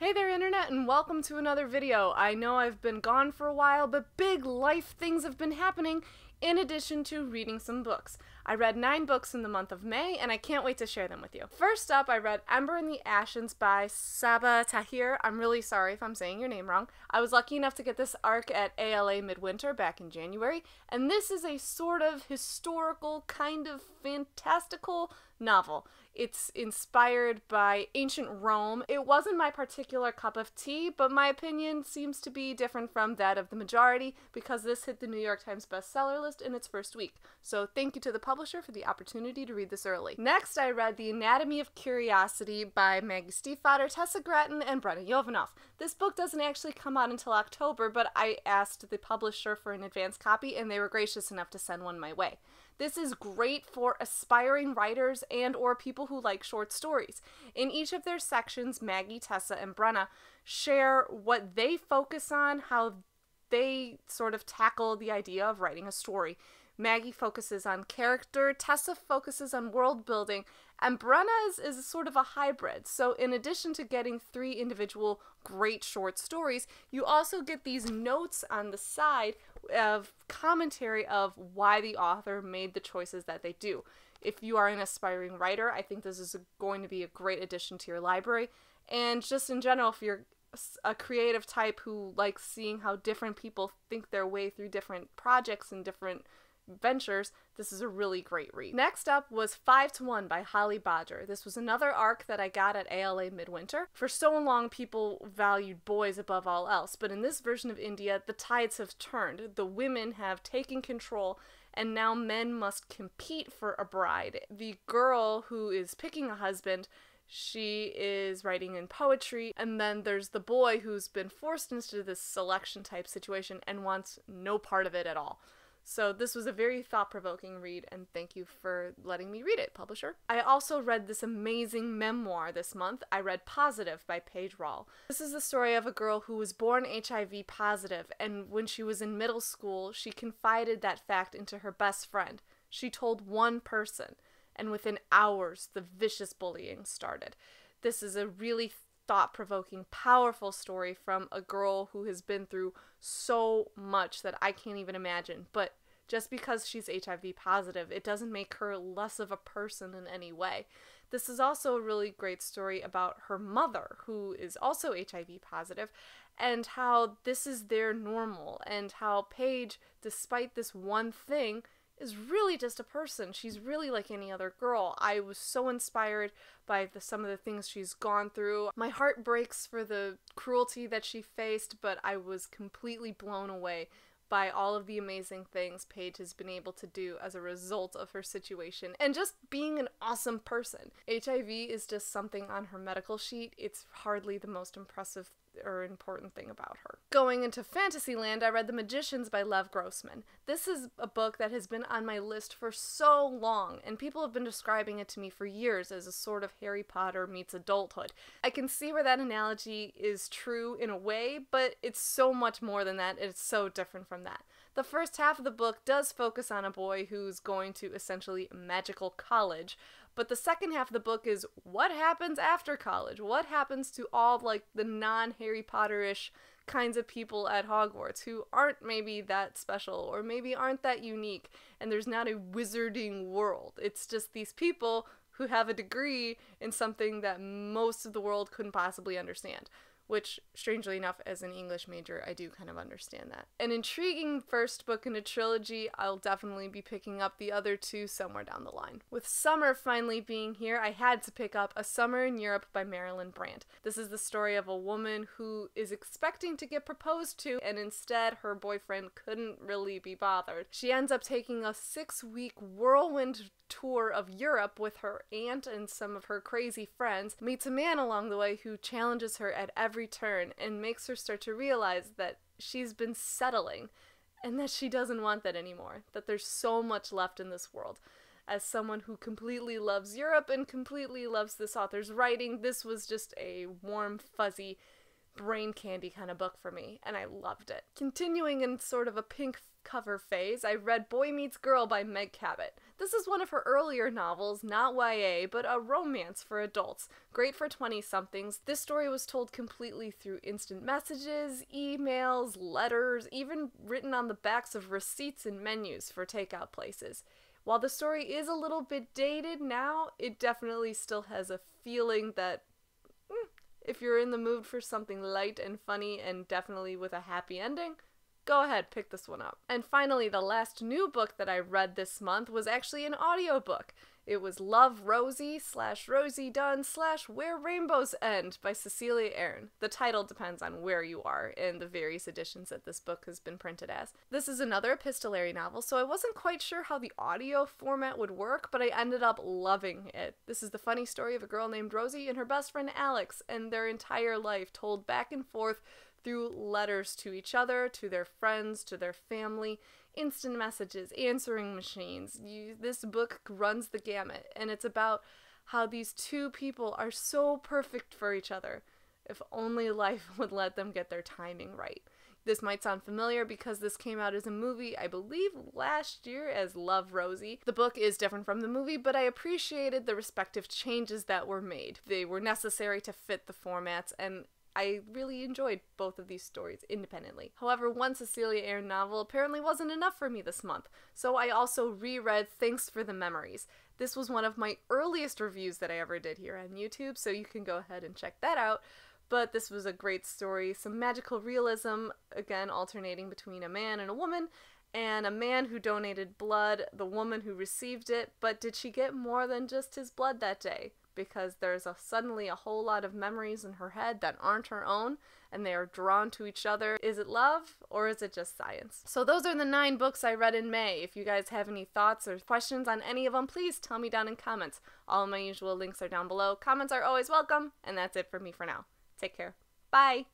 Hey there internet, and welcome to another video. I know I've been gone for a while, but big life things have been happening in addition to reading some books. I read 9 books in the month of May, and I can't wait to share them with you. First up, I read Ember and the Ascians by Sabaa Tahir. I'm really sorry if I'm saying your name wrong. I was lucky enough to get this arc at ALA Midwinter back in January, and this is a sort of historical, kind of fantastical novel. It's inspired by ancient Rome. It wasn't my particular cup of tea, but my opinion seems to be different from that of the majority because this hit the New York Times bestseller list in its first week. So thank you to the publisher for the opportunity to read this early. Next, I read The Anatomy of Curiosity by Maggie Stiefvater, Tessa Gratton, and Brenna Jovanoff. This book doesn't actually come out until October, but I asked the publisher for an advance copy and they were gracious enough to send one my way. This is great for aspiring writers and or people who like short stories. In each of their sections, Maggie, Tessa, and Brenna share what they focus on, how they sort of tackle the idea of writing a story. Maggie focuses on character, Tessa focuses on world building, and Brenna is sort of a hybrid. So in addition to getting 3 individual great short stories, you also get these notes on the side of commentary of why the author made the choices that they do. If you are an aspiring writer, I think this is going to be a great addition to your library. And just in general, if you're a creative type who likes seeing how different people think their way through different projects and different ventures, this is a really great read. Next up was 5 to 1 by Holly Badger. This was another arc that I got at ALA Midwinter. For so long, people valued boys above all else, but in this version of India, the tides have turned. The women have taken control, and now men must compete for a bride. The girl who is picking a husband, she is writing in poetry, and then there's the boy who's been forced into this selection type situation and wants no part of it at all. So this was a very thought-provoking read, and thank you for letting me read it, publisher. I also read this amazing memoir this month. I read Positive by Paige Rall. This is the story of a girl who was born HIV positive, and when she was in middle school, she confided that fact into her best friend. She told one person, and within hours, the vicious bullying started. This is a really thought-provoking, powerful story from a girl who has been through so much that I can't even imagine. But just because she's HIV positive, it doesn't make her less of a person in any way. This is also a really great story about her mother, who is also HIV positive, and how this is their normal, and how Paige, despite this one thing, is really just a person. She's really like any other girl. I was so inspired by some of the things she's gone through. My heart breaks for the cruelty that she faced, but I was completely blown away by all of the amazing things Paige has been able to do as a result of her situation, and just being an awesome person. HIV is just something on her medical sheet. It's hardly the most impressive or important thing about her. Going into Fantasyland, I read The Magicians by Lev Grossman. This is a book that has been on my list for so long, and people have been describing it to me for years as a sort of Harry Potter meets adulthood. I can see where that analogy is true in a way, but it's so much more than that. It's so different from that. The first half of the book does focus on a boy who's going to essentially magical college, but the second half of the book is what happens after college? What happens to all like the non-Harry Potter-ish kinds of people at Hogwarts who aren't maybe that special or maybe aren't that unique, and there's not a wizarding world. It's just these people who have a degree in something that most of the world couldn't possibly understand. Which, strangely enough, as an English major, I do kind of understand that. An intriguing first book in a trilogy. I'll definitely be picking up the other 2 somewhere down the line. With summer finally being here, I had to pick up A Summer in Europe by Marilyn Brandt. This is the story of a woman who is expecting to get proposed to, and instead her boyfriend couldn't really be bothered. She ends up taking a 6-week whirlwind tour of Europe with her aunt and some of her crazy friends, meets a man along the way who challenges her at every turn and makes her start to realize that she's been settling and that she doesn't want that anymore, that there's so much left in this world. As someone who completely loves Europe and completely loves this author's writing, this was just a warm, fuzzy, brain candy kind of book for me, and I loved it. Continuing in sort of a pink cover phase, I read Boy Meets Girl by Meg Cabot. This is one of her earlier novels, not YA, but a romance for adults. Great for 20-somethings. This story was told completely through instant messages, emails, letters, even written on the backs of receipts and menus for takeout places. While the story is a little bit dated now, it definitely still has a feeling that if you're in the mood for something light and funny and definitely with a happy ending, go ahead, pick this one up. And finally, the last new book that I read this month was actually an audiobook. It was Love, Rosie / Rosie Dunn / Where Rainbows End by Cecilia Ahern. The title depends on where you are in the various editions that this book has been printed as. This is another epistolary novel, so I wasn't quite sure how the audio format would work, but I ended up loving it. This is the funny story of a girl named Rosie and her best friend Alex, and their entire life told back and forth through letters to each other, to their friends, to their family, instant messages, answering machines. This book runs the gamut, and it's about how these two people are so perfect for each other. If only life would let them get their timing right. This might sound familiar because this came out as a movie, I believe, last year as Love, Rosie. The book is different from the movie, but I appreciated the respective changes that were made. They were necessary to fit the formats, and I really enjoyed both of these stories independently. However, one Cecilia Ahern novel apparently wasn't enough for me this month, so I also reread Thanks for the Memories. This was one of my earliest reviews that I ever did here on YouTube, so you can go ahead and check that out. But this was a great story, some magical realism, again alternating between a man and a woman, and a man who donated blood, the woman who received it, but did she get more than just his blood that day? Because there's suddenly a whole lot of memories in her head that aren't her own, and they are drawn to each other. Is it love, or is it just science? So those are the 9 books I read in May. If you guys have any thoughts or questions on any of them, please tell me down in comments. All of my usual links are down below. Comments are always welcome, and that's it for me for now. Take care. Bye!